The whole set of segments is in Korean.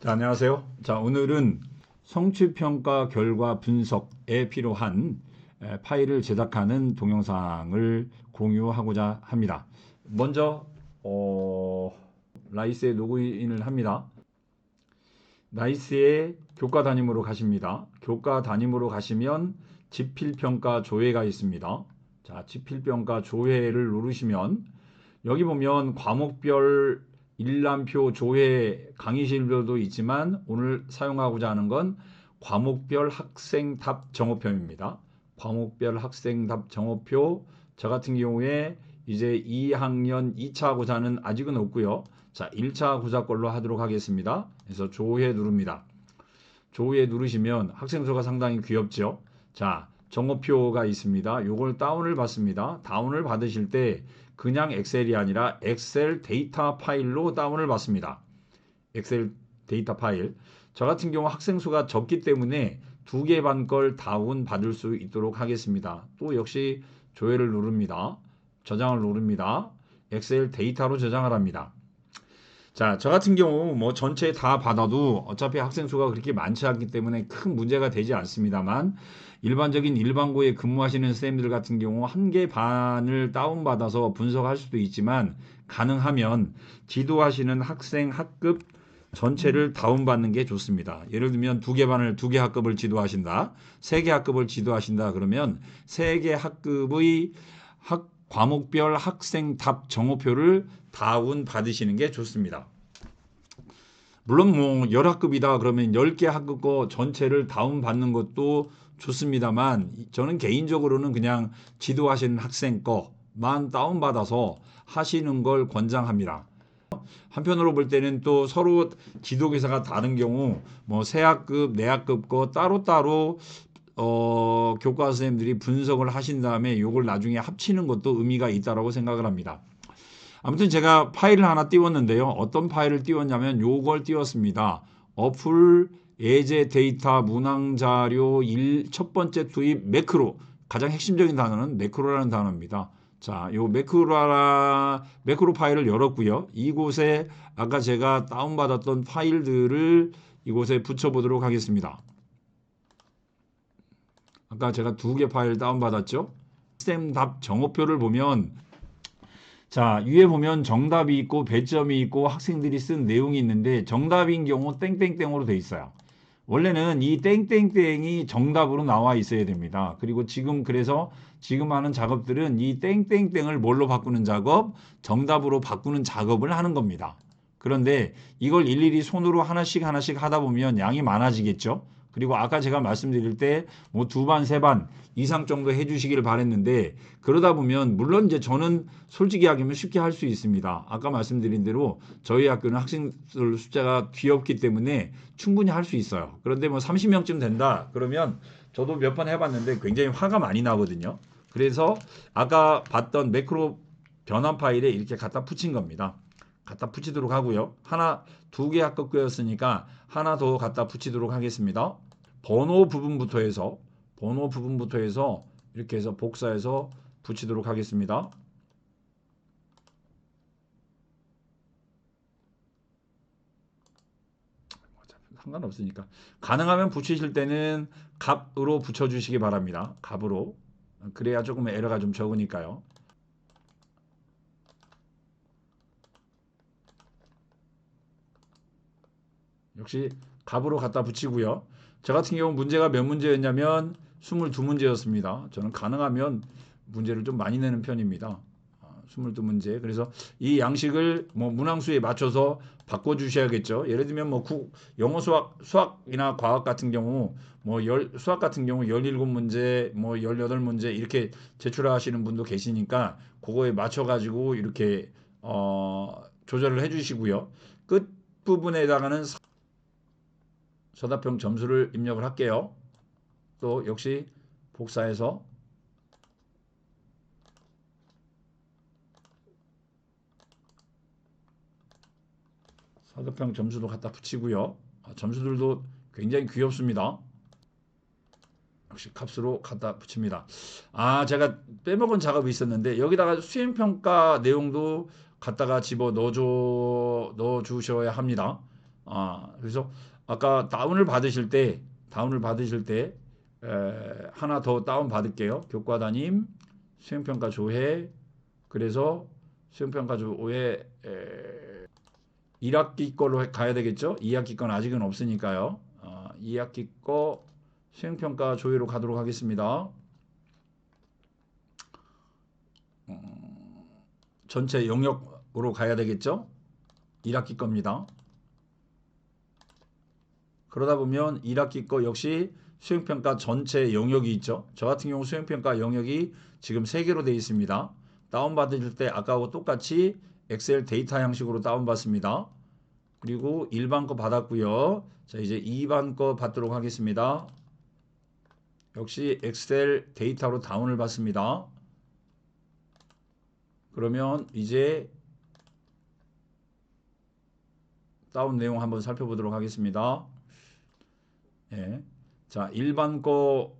자, 안녕하세요. 자, 오늘은 성취평가 결과 분석에 필요한 파일을 제작하는 동영상을 공유하고자 합니다. 먼저 라이스에 로그인을 합니다. 라이스에 교과 담임으로 가십니다. 교과 담임으로 가시면 지필평가 조회가 있습니다. 자, 지필평가 조회를 누르시면 여기 보면 과목별 일람표 조회 강의실별도 있지만 오늘 사용하고자 하는 건 과목별 학생 답 정오표입니다. 과목별 학생 답 정오표 저 같은 경우에 이제 2학년 2차 고사는 아직은 없고요. 자, 1차 고사 걸로 하도록 하겠습니다. 그래서 조회 누릅니다. 조회 누르시면 학생 수가 상당히 귀엽죠. 자, 정오표가 있습니다. 요걸 다운을 받습니다. 다운을 받으실 때 그냥 엑셀이 아니라 엑셀 데이터 파일로 다운을 받습니다. 엑셀 데이터 파일. 저 같은 경우 학생 수가 적기 때문에 2개 반 걸 다운 받을 수 있도록 하겠습니다. 또 역시 조회를 누릅니다. 저장을 누릅니다. 엑셀 데이터로 저장을 합니다. 자, 저 같은 경우 뭐 전체 다 받아도 어차피 학생 수가 그렇게 많지 않기 때문에 큰 문제가 되지 않습니다만 일반적인 일반고에 근무하시는 선생님들 같은 경우 1개 반을 다운받아서 분석할 수도 있지만 가능하면 지도하시는 학생 학급 전체를 다운받는 게 좋습니다. 예를 들면 2개 반을 2개 학급을 지도하신다. 3개 학급을 지도하신다. 그러면 3개 학급의 과목별 학생 답 정오표를 다운 받으시는 게 좋습니다. 물론 뭐 열학급이다 그러면 10개 학급 거 전체를 다운 받는 것도 좋습니다만 저는 개인적으로는 그냥 지도하시는 학생 거만 다운 받아서 하시는 걸 권장합니다. 한편으로 볼 때는 또 서로 지도교사가 다른 경우 뭐 세학급, 내학급 거 따로따로 교과 선생님들이 분석을 하신 다음에 요걸 나중에 합치는 것도 의미가 있다라고 생각을 합니다. 아무튼 제가 파일을 하나 띄웠는데요. 어떤 파일을 띄웠냐면 요걸 띄웠습니다. 어플 예제 데이터 문항 자료 첫 번째 투입 매크로. 가장 핵심적인 단어는 매크로라는 단어입니다. 자, 요 매크로 파일을 열었고요. 이곳에 아까 제가 다운받았던 파일들을 이곳에 붙여보도록 하겠습니다. 아까 제가 2개 파일 다운받았죠. 쌤 답 정오표를 보면 자, 위에 보면 정답이 있고 배점이 있고 학생들이 쓴 내용이 있는데 정답인 경우 땡땡땡으로 돼 있어요. 원래는 이 땡땡땡이 정답으로 나와 있어야 됩니다. 그리고 그래서 지금 하는 작업들은 이 땡땡땡을 뭘로 바꾸는 작업? 정답으로 바꾸는 작업을 하는 겁니다. 그런데 이걸 일일이 손으로 하나씩 하다 보면 양이 많아지겠죠? 그리고 아까 제가 말씀드릴 때 뭐 2반, 3반 이상 정도 해주시길 바랬는데 그러다 보면 물론 이제 저는 솔직히 하기면 쉽게 할 수 있습니다. 아까 말씀드린 대로 저희 학교는 학생들 숫자가 귀엽기 때문에 충분히 할 수 있어요. 그런데 뭐 30명쯤 된다 그러면 저도 몇 번 해봤는데 굉장히 화가 많이 나거든요. 그래서 아까 봤던 매크로 변환 파일에 이렇게 갖다 붙인 겁니다. 갖다 붙이도록 하고요. 2개 학급교였으니까 하나 더 갖다 붙이도록 하겠습니다. 번호 부분부터 해서 이렇게 해서 복사해서 붙이도록 하겠습니다. 상관없으니까 가능하면 붙이실 때는 값으로 붙여주시기 바랍니다. 값으로 그래야 조금 에러가 좀 적으니까요. 역시 값으로 갖다 붙이고요. 저 같은 경우 문제가 몇 문제였냐면 22문제였습니다. 저는 가능하면 문제를 좀 많이 내는 편입니다. 22문제. 그래서 이 양식을 뭐 문항수에 맞춰서 바꿔주셔야겠죠. 예를 들면 뭐 영어 수학이나 과학 같은 경우 뭐 수학 같은 경우 17문제, 뭐 18문제 이렇게 제출하시는 분도 계시니까 그거에 맞춰가지고 이렇게 조절을 해주시고요. 끝 부분에다가는 서답형 점수를 입력을 할게요. 또 역시 복사해서 서답형 점수도 갖다 붙이고요. 점수들도 굉장히 귀엽습니다. 역시 값으로 갖다 붙입니다. 제가 빼먹은 작업이 있었는데 여기다가 수행평가 내용도 갖다가 넣어 주셔야 합니다. 그래서 아까 다운을 받으실 때 하나 더 다운 받을게요. 교과 담임 수행평가 조회. 그래서 수행평가 조회 1학기 걸로 가야 되겠죠? 2학기 건 아직은 없으니까요. 2학기 거 수행평가 조회로 가도록 하겠습니다. 전체 영역으로 가야 되겠죠? 1학기 겁니다. 그러다 보면 1학기 거 역시 수행평가 전체 영역이 있죠. 저 같은 경우 수행평가 영역이 지금 3개로 되어 있습니다. 다운받으실 때 아까하고 똑같이 엑셀 데이터 형식으로 다운받습니다. 그리고 1반 거 받았고요. 자, 이제 2반 거 받도록 하겠습니다. 역시 엑셀 데이터로 다운을 받습니다. 그러면 이제 다운 내용 한번 살펴보도록 하겠습니다. 예. 자, 1반 거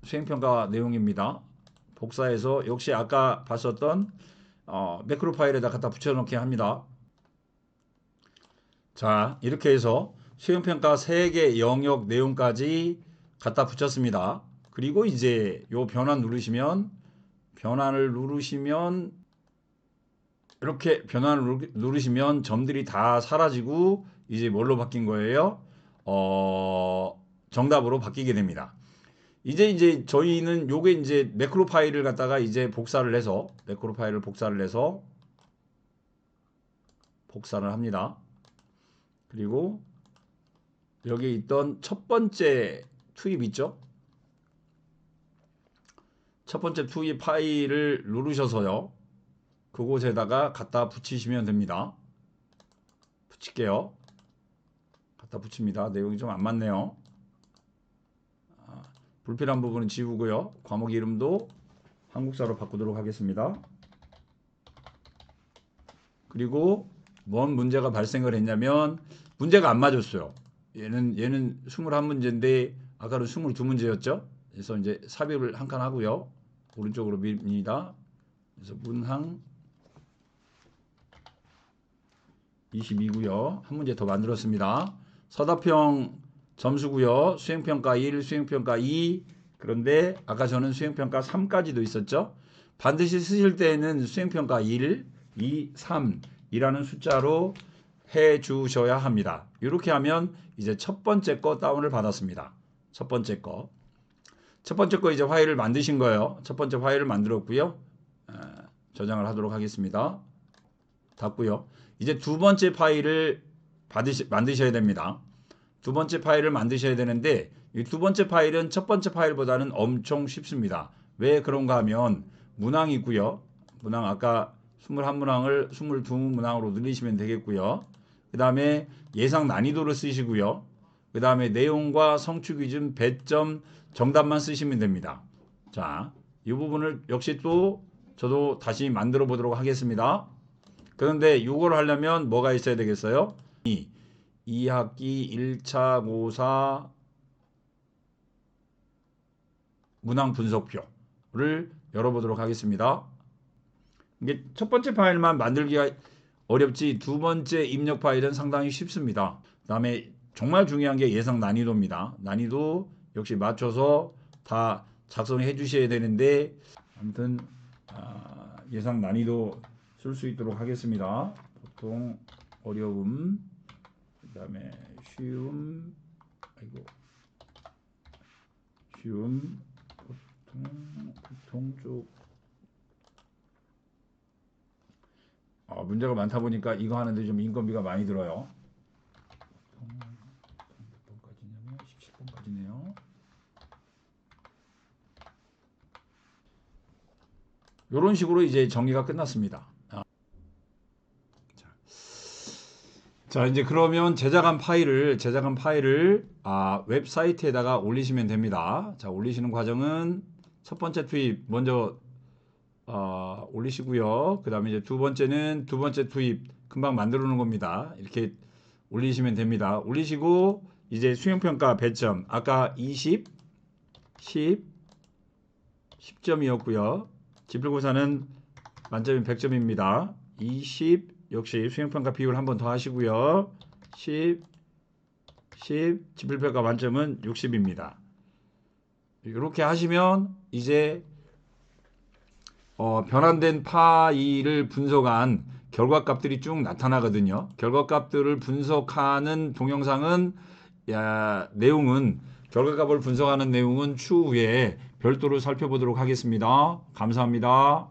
수행평가 내용입니다. 복사해서 역시 아까 봤었던 매크로 파일에다 갖다 붙여넣기 합니다. 자, 이렇게 해서 수행평가 3개 영역 내용까지 갖다 붙였습니다. 그리고 이제 요 변환을 누르시면 이렇게 변환을 누르시면 점들이 다 사라지고 이제 뭘로 바뀐 거예요? 정답으로 바뀌게 됩니다. 이제 저희는 요게 이제 매크로 파일을 갖다가 이제 매크로 파일을 복사를 해서 복사를 합니다. 그리고 여기 있던 첫 번째 투입 있죠? 첫 번째 투입 파일을 누르셔서요. 그곳에다가 갖다 붙이시면 됩니다. 붙일게요. 갖다 붙입니다. 내용이 좀 안 맞네요. 불필요한 부분은 지우고요. 과목 이름도 한국사로 바꾸도록 하겠습니다. 그리고 뭔 문제가 발생을 했냐면 문제가 안 맞았어요. 얘는 21문제인데 아까는 22문제였죠. 그래서 이제 삽입을 한 칸 하고요. 오른쪽으로 밀니다. 그래서 문항 22고요. 한 문제 더 만들었습니다. 서답형 점수고요. 수행평가 1, 수행평가 2. 그런데 아까 저는 수행평가 3까지도 있었죠. 반드시 쓰실 때는 수행평가 1, 2, 3이라는 숫자로 해 주셔야 합니다. 이렇게 하면 이제 첫 번째 거 다운을 받았습니다. 첫 번째 거 이제 파일을 만드신 거예요. 첫 번째 파일을 만들었고요. 저장을 하도록 하겠습니다. 닫고요. 이제 두 번째 파일을 만드셔야 됩니다. 두 번째 파일을 만드셔야 되는데 이 두 번째 파일은 첫 번째 파일보다는 엄청 쉽습니다. 왜 그런가 하면 문항이고요. 문항 아까 21문항을 22문항으로 늘리시면 되겠고요. 그 다음에 예상 난이도를 쓰시고요. 그 다음에 내용과 성취 기준, 배점, 정답만 쓰시면 됩니다. 자, 이 부분을 역시 또 저도 다시 만들어 보도록 하겠습니다. 그런데 이걸 하려면 뭐가 있어야 되겠어요? 2학기 1차 고사 문항 분석표를 열어보도록 하겠습니다. 이게 첫 번째 파일만 만들기가 어렵지 두 번째 입력 파일은 상당히 쉽습니다. 그 다음에 정말 중요한 게 예상 난이도입니다. 난이도 역시 맞춰서 다 작성해 주셔야 되는데 아무튼 예상 난이도 쓸 수 있도록 하겠습니다. 보통 어려움 그 다음에 쉬움 보통 쪽 문제가 많다 보니까 이거 하는데 좀 인건비가 많이 들어요. 몇 번까지냐면 17번까지네요. 이런 식으로 이제 정리가 끝났습니다. 자, 이제 그러면 제작한 파일을 웹사이트에다가 올리시면 됩니다. 자, 올리시는 과정은 첫 번째 투입 먼저 올리시고요. 그 다음에 이제 두 번째 투입 금방 만들어 놓은 겁니다. 이렇게 올리시면 됩니다. 올리시고 이제 수행평가 배점 아까 20, 10점이었고요. 지필고사는 만점이 100점입니다. 20 역시 수행평가 비율 한 번 더 하시고요. 10, 10, 지필평가 만점은 60입니다. 이렇게 하시면 이제 변환된 파이를 분석한 결과값들이 쭉 나타나거든요. 결과값들을 분석하는 동영상은 결과값을 분석하는 내용은 추후에 별도로 살펴보도록 하겠습니다. 감사합니다.